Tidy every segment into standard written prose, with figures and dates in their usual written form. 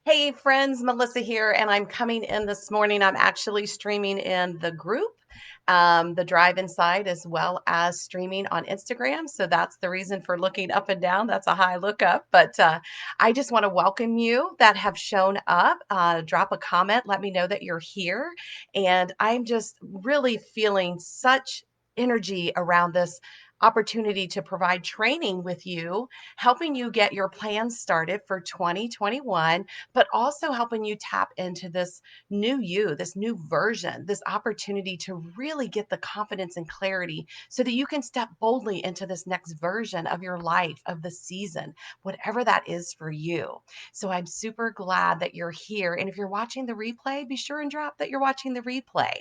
Hey friends, Melissa here, and I'm coming in this morning. I'm actually streaming in the group, the Drive Inside, as well as streaming on Instagram. So that's the reason for looking up and down. That's a high look up. But I just want to welcome you that have shown up. Drop a comment, let me know that you're here. And I'm just really feeling such energy around this opportunity to provide training with you, helping you get your plans started for 2021, but also helping you tap into this new you, this new version, this opportunity to really get the confidence and clarity so that you can step boldly into this next version of your life, of the season, whatever that is for you. So I'm super glad that you're here. And if you're watching the replay, be sure and drop that you're watching the replay.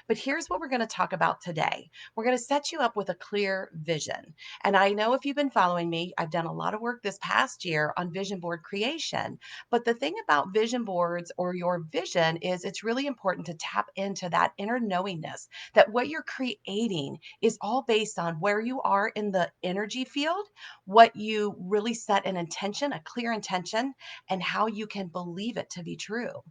But here's what we're going to talk about today. We're going to set you up with a clear vision. And I know if you've been following me, I've done a lot of work this past year on vision board creation. But the thing about vision boards or your vision is it's really important to tap into that inner knowingness that what you're creating is all based on where you are in the energy field, what you really set an intention, a clear intention, and how you can believe it to be true.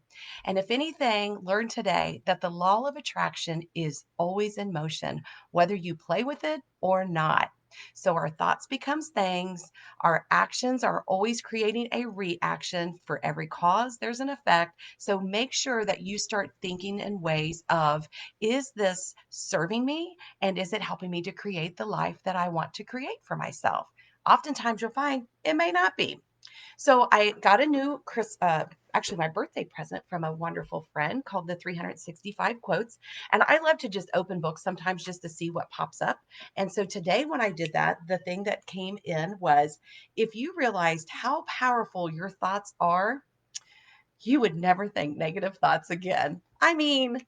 And if anything, learn today that the law of attraction is always in motion, whether you play with it or not. So our thoughts becomes things, our actions are always creating a reaction. For every cause, there's an effect. So make sure that you start thinking in ways of, is this serving me? And is it helping me to create the life that I want to create for myself? Oftentimes you'll find it may not be. So I got a new actually my birthday present from a wonderful friend called the 365 quotes. And I love to just open books sometimes just to see what pops up. And so today when I did that, the thing that came in was, if you realized how powerful your thoughts are, you would never think negative thoughts again. I mean,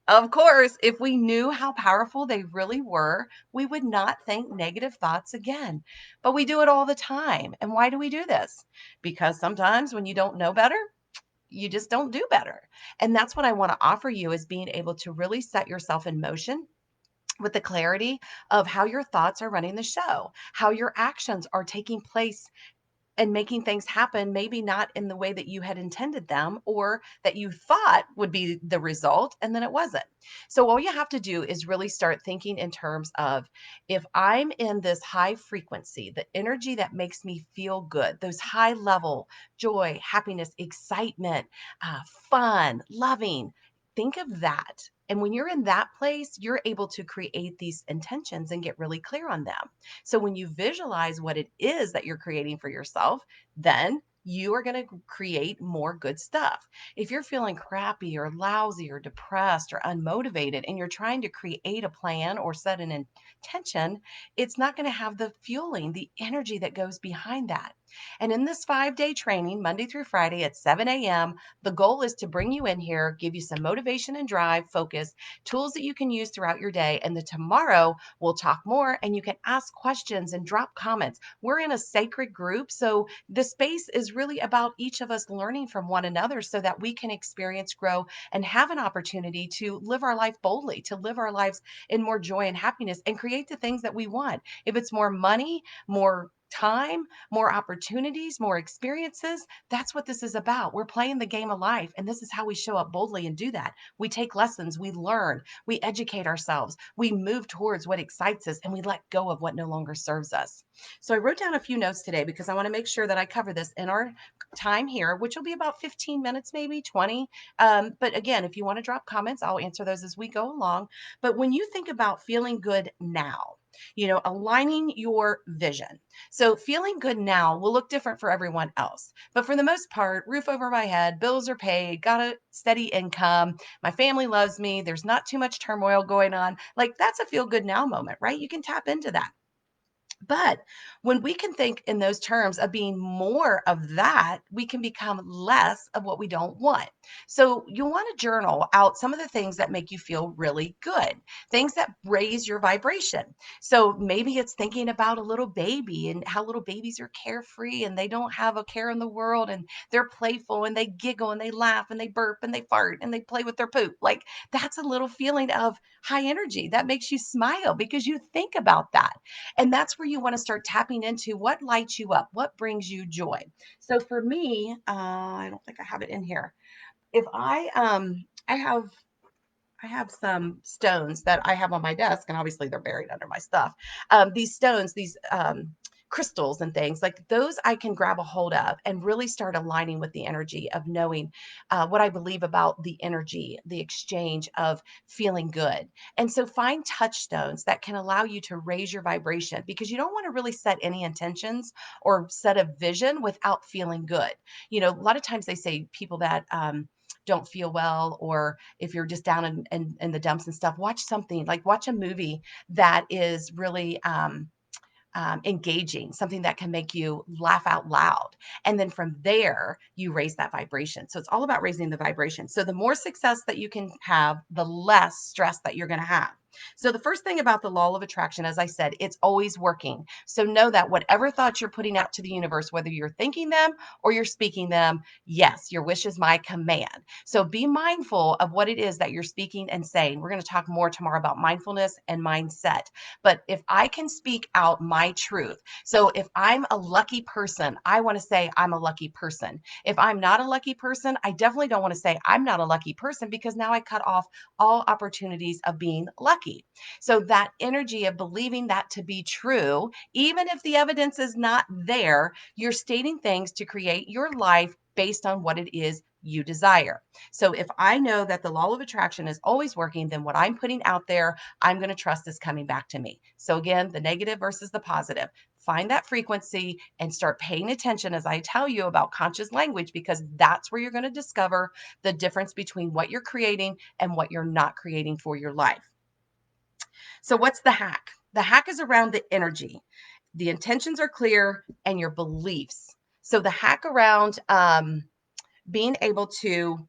of course, if we knew how powerful they really were, we would not think negative thoughts again. But we do it all the time. And why do we do this? Because sometimes when you don't know better, you just don't do better. And that's what I want to offer you, is being able to really set yourself in motion with the clarity of how your thoughts are running the show, how your actions are taking place and making things happen, maybe not in the way that you had intended them or that you thought would be the result, and then it wasn't. So, all you have to do is really start thinking in terms of, if I'm in this high frequency, the energy that makes me feel good, those high level joy, happiness, excitement, fun, loving, think of that. And when you're in that place, you're able to create these intentions and get really clear on them. So when you visualize what it is that you're creating for yourself, then you are going to create more good stuff. If you're feeling crappy or lousy or depressed or unmotivated and you're trying to create a plan or set an intention, it's not going to have the fueling, the energy that goes behind that. And in this 5 day training, Monday through Friday at 7 a.m., the goal is to bring you in here, give you some motivation and drive, focus, tools that you can use throughout your day. And then tomorrow, we'll talk more and you can ask questions and drop comments. We're in a sacred group. So the space is really about each of us learning from one another so that we can experience, grow, and have an opportunity to live our life boldly, to live our lives in more joy and happiness and create the things that we want. If it's more money, more time, more opportunities, more experiences, that's what this is about. We're playing the game of life, and this is how we show up boldly and do that. We take lessons, we learn, we educate ourselves, we move towards what excites us, and we let go of what no longer serves us. So I wrote down a few notes today because I want to make sure that I cover this in our time here, which will be about 15 minutes, maybe 20. But again, if you want to drop comments, I'll answer those as we go along. But when you think about feeling good now, aligning your vision. So feeling good now will look different for everyone else. But for the most part, roof over my head, bills are paid, got a steady income, my family loves me, there's not too much turmoil going on. Like, that's a feel good now moment, right? You can tap into that. But when we can think in those terms of being more of that, we can become less of what we don't want. So you want to journal out some of the things that make you feel really good, things that raise your vibration. So maybe it's thinking about a little baby and how little babies are carefree and they don't have a care in the world and they're playful and they giggle and they laugh and they burp and they fart and they play with their poop. Like, that's a little feeling of high energy that makes you smile because you think about that. And that's where you want to start tapping into what lights you up, what brings you joy. So for me, I don't think I have it in here. If I have some stones that I have on my desk, and obviously they're buried under my stuff. These stones, these crystals and things like those, I can grab a hold of and really start aligning with the energy of knowing what I believe about the energy, the exchange of feeling good. And so find touchstones that can allow you to raise your vibration because you don't want to really set any intentions or set a vision without feeling good. You know, a lot of times they say people that, don't feel well, or if you're just down in the dumps and stuff, watch something like watch a movie that is really engaging, something that can make you laugh out loud. And then from there, you raise that vibration. So it's all about raising the vibration. So the more success that you can have, the less stress that you're going to have. So the first thing about the law of attraction, as I said, it's always working. So know that whatever thoughts you're putting out to the universe, whether you're thinking them or you're speaking them, yes, your wish is my command. So be mindful of what it is that you're speaking and saying. We're going to talk more tomorrow about mindfulness and mindset. But if I can speak out my truth, so if I'm a lucky person, I want to say I'm a lucky person. If I'm not a lucky person, I definitely don't want to say I'm not a lucky person because now I cut off all opportunities of being lucky. So that energy of believing that to be true, even if the evidence is not there, you're stating things to create your life based on what it is you desire. So if I know that the law of attraction is always working, then what I'm putting out there, I'm going to trust is coming back to me. So again, the negative versus the positive. Find that frequency and start paying attention as I tell you about conscious language, because that's where you're going to discover the difference between what you're creating and what you're not creating for your life. So what's the hack? The hack is around the energy. The intentions are clear and your beliefs. So the hack around being able to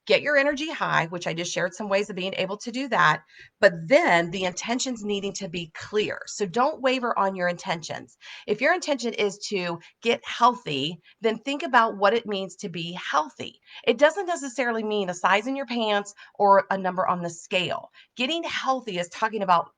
get your energy high, which I just shared some ways of being able to do that, but then the intentions needing to be clear. So don't waver on your intentions. If your intention is to get healthy, then think about what it means to be healthy. It doesn't necessarily mean a size in your pants or a number on the scale. Getting healthy is talking about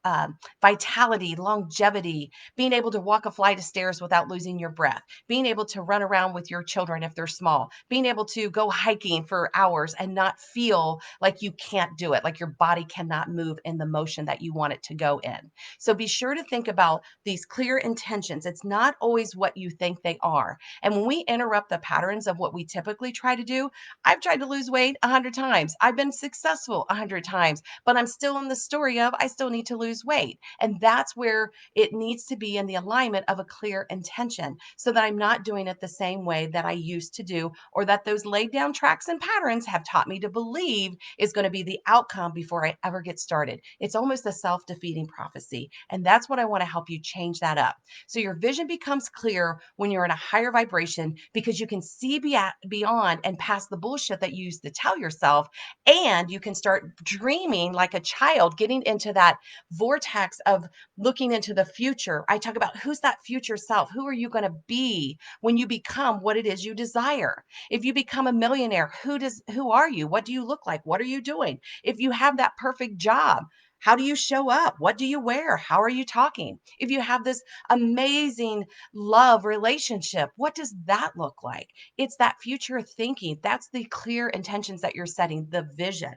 vitality, longevity, being able to walk a flight of stairs without losing your breath, being able to run around with your children if they're small, being able to go hiking for hours and not feel like you can't do it, like your body cannot move in the motion that you want it to go in. So be sure to think about these clear intentions. It's not always what you think they are. And when we interrupt the patterns of what we typically try to do, I've tried to lose weight 100 times. I've been successful 100 times, but I'm still in the story of I still need to lose weight. And that's where it needs to be in the alignment of a clear intention so that I'm not doing it the same way that I used to do, or that those laid down tracks and patterns have taught me to believe is going to be the outcome before I ever get started. It's almost a self defeating prophecy. And that's what I want to help you change that up. So your vision becomes clear when you're in a higher vibration because you can see beyond and past the bullshit that you used to tell yourself. And you can start dreaming like a child, getting into that vortex of looking into the future. I talk about who's that future self? Who are you going to be when you become what it is you desire? If you become a millionaire, who are you? What do you look like? What are you doing? If you have that perfect job, how do you show up? What do you wear? How are you talking? If you have this amazing love relationship, what does that look like? It's that future thinking. That's the clear intentions that you're setting, the vision,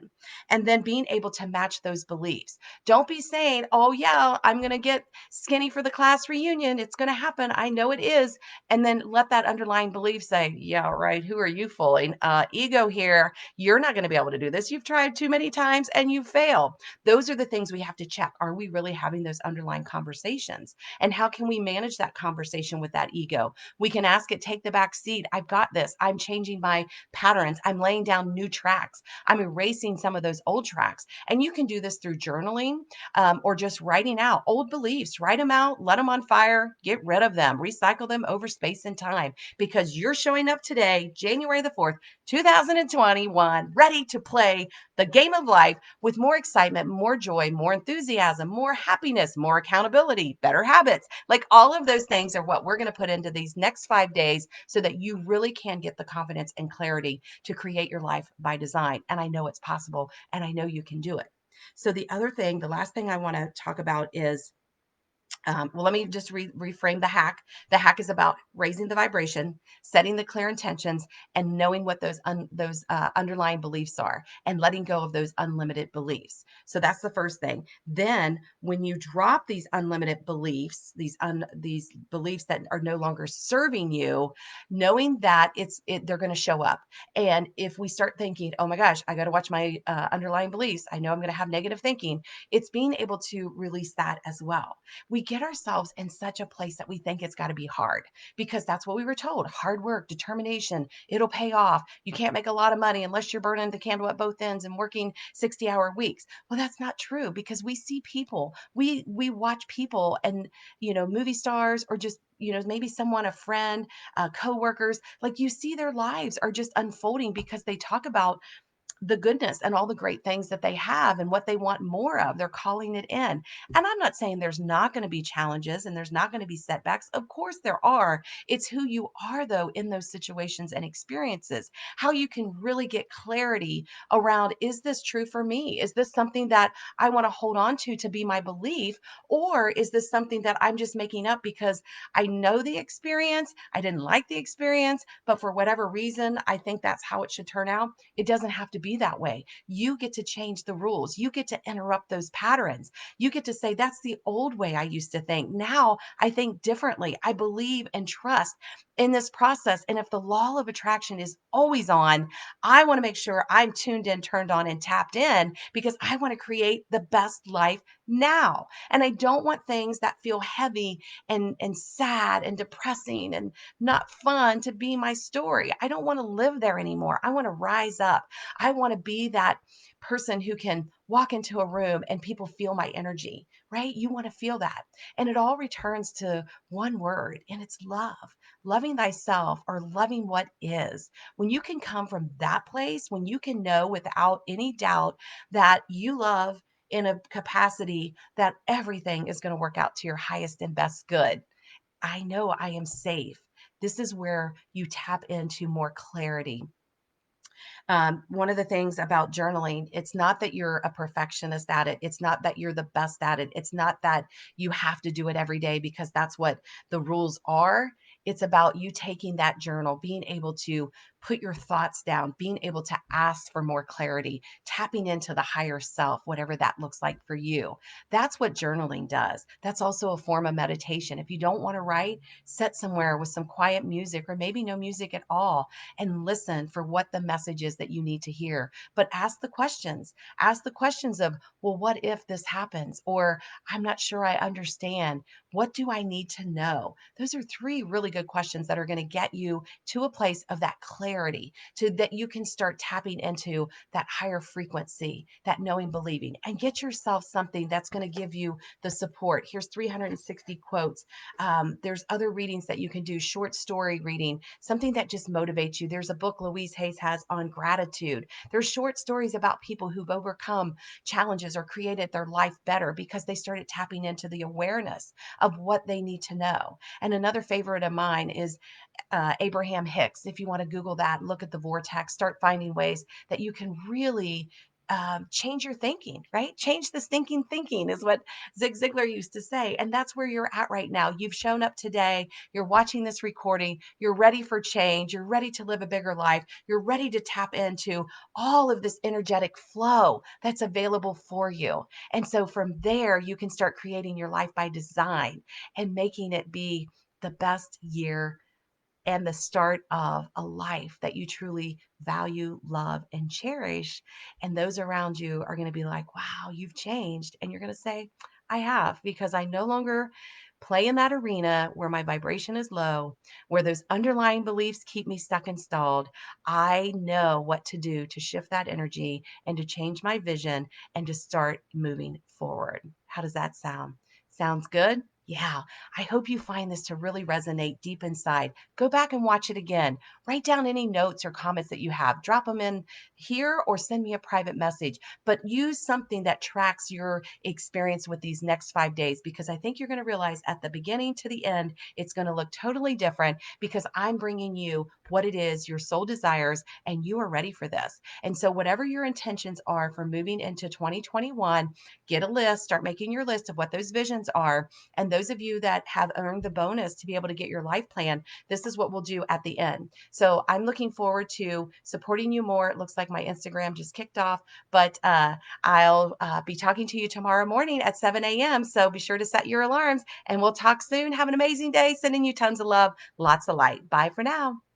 and then being able to match those beliefs. Don't be saying, oh, yeah, I'm going to get skinny for the class reunion. It's going to happen. I know it is. And then let that underlying belief say, yeah, right. Who are you fooling? Ego here. You're not going to be able to do this. You've tried too many times and you fail. Those are the things we have to check. Are we really having those underlying conversations? And how can we manage that conversation with that ego? We can ask it, take the back seat. I've got this. I'm changing my patterns. I'm laying down new tracks. I'm erasing some of those old tracks. And you can do this through journaling, or just writing out old beliefs. Write them out, let them on fire, get rid of them, recycle them over space and time, because you're showing up today, January the 4th, 2021, ready to play the game of life with more excitement, more joy, more enthusiasm, more happiness, more accountability, better habits. Like all of those things are what we're going to put into these next 5 days so that you really can get the confidence and clarity to create your life by design. And I know it's possible and I know you can do it. So the other thing, the last thing I want to talk about is Well, let me just reframe the hack. The hack is about raising the vibration, setting the clear intentions, and knowing what those underlying beliefs are, and letting go of those unlimited beliefs. So that's the first thing. Then, when you drop these unlimited beliefs, these beliefs that are no longer serving you, knowing that they're going to show up. And if we start thinking, "Oh my gosh, I got to watch my underlying beliefs. I know I'm going to have negative thinking," it's being able to release that as well. We get ourselves in such a place that we think it's got to be hard because that's what we were told: hard work, determination, it'll pay off. You can't make a lot of money unless you're burning the candle at both ends and working 60-hour weeks. Well, that's not true because we see people, we watch people and, movie stars or just, maybe someone, a friend, coworkers, like you see their lives are just unfolding because they talk about the goodness and all the great things that they have and what they want more of. They're calling it in. And I'm not saying there's not going to be challenges and there's not going to be setbacks. Of course there are. It's who you are, though, in those situations and experiences, how you can really get clarity around, is this true for me? Is this something that I want to hold on to be my belief? Or is this something that I'm just making up because I know the experience? I didn't like the experience, but for whatever reason, I think that's how it should turn out. It doesn't have to be that way. You get to change the rules. You get to interrupt those patterns. You get to say, that's the old way I used to think. Now I think differently. I believe and trust in this process. And if the law of attraction is always on, I want to make sure I'm tuned in, turned on, and tapped in because I want to create the best life now. And I don't want things that feel heavy and sad and depressing and not fun to be my story. I don't want to live there anymore. I want to rise up. I want to be that person who can walk into a room and people feel my energy, right? You want to feel that. And it all returns to one word, and it's love. Loving thyself or loving what is. When you can come from that place, when you can know without any doubt that you love in a capacity that everything is going to work out to your highest and best good. I know I am safe. This is where you tap into more clarity. One of the things about journaling, it's not that you're a perfectionist at it. It's not that you're the best at it. It's not that you have to do it every day because that's what the rules are. It's about you taking that journal, being able to put your thoughts down, being able to ask for more clarity, tapping into the higher self, whatever that looks like for you. That's what journaling does. That's also a form of meditation. If you don't want to write, sit somewhere with some quiet music or maybe no music at all and listen for what the message is that you need to hear. But ask the questions. Ask the questions of, well, what if this happens? Or I'm not sure I understand. What do I need to know? Those are three really good questions that are going to get you to a place of that clarity, to that you can start tapping into that higher frequency, that knowing, believing, and get yourself something that's going to give you the support. Here's 360 quotes. There's other readings that you can do, short story reading, something that just motivates you. There's a book Louise Hayes has on gratitude. There's short stories about people who've overcome challenges or created their life better because they started tapping into the awareness of what they need to know. And another favorite of mine is Abraham Hicks. If you want to Google that, look at the vortex, start finding ways that you can really change your thinking, right? Change the stinking thinking is what Zig Ziglar used to say. And that's where you're at right now. You've shown up today. You're watching this recording. You're ready for change. You're ready to live a bigger life. You're ready to tap into all of this energetic flow that's available for you. And so from there, you can start creating your life by design and making it be the best year and the start of a life that you truly value, love, and cherish. And those around you are going to be like, wow, you've changed. And you're going to say, I have, because I no longer play in that arena where my vibration is low, where those underlying beliefs keep me stuck and stalled. I know what to do to shift that energy and to change my vision and to start moving forward. How does that sound? Sounds good? Yeah, I hope you find this to really resonate deep inside. Go back and watch it again. Write down any notes or comments that you have. Drop them in here or send me a private message. But use something that tracks your experience with these next 5 days because I think you're going to realize at the beginning to the end, it's going to look totally different because I'm bringing you what it is your soul desires and you are ready for this. And so, whatever your intentions are for moving into 2021, get a list, start making your list of what those visions are and those of you that have earned the bonus to be able to get your life plan, this is what we'll do at the end. So I'm looking forward to supporting you more. It looks like my Instagram just kicked off, but I'll be talking to you tomorrow morning at 7 a.m. So be sure to set your alarms and we'll talk soon. Have an amazing day. Sending you tons of love, lots of light. Bye for now.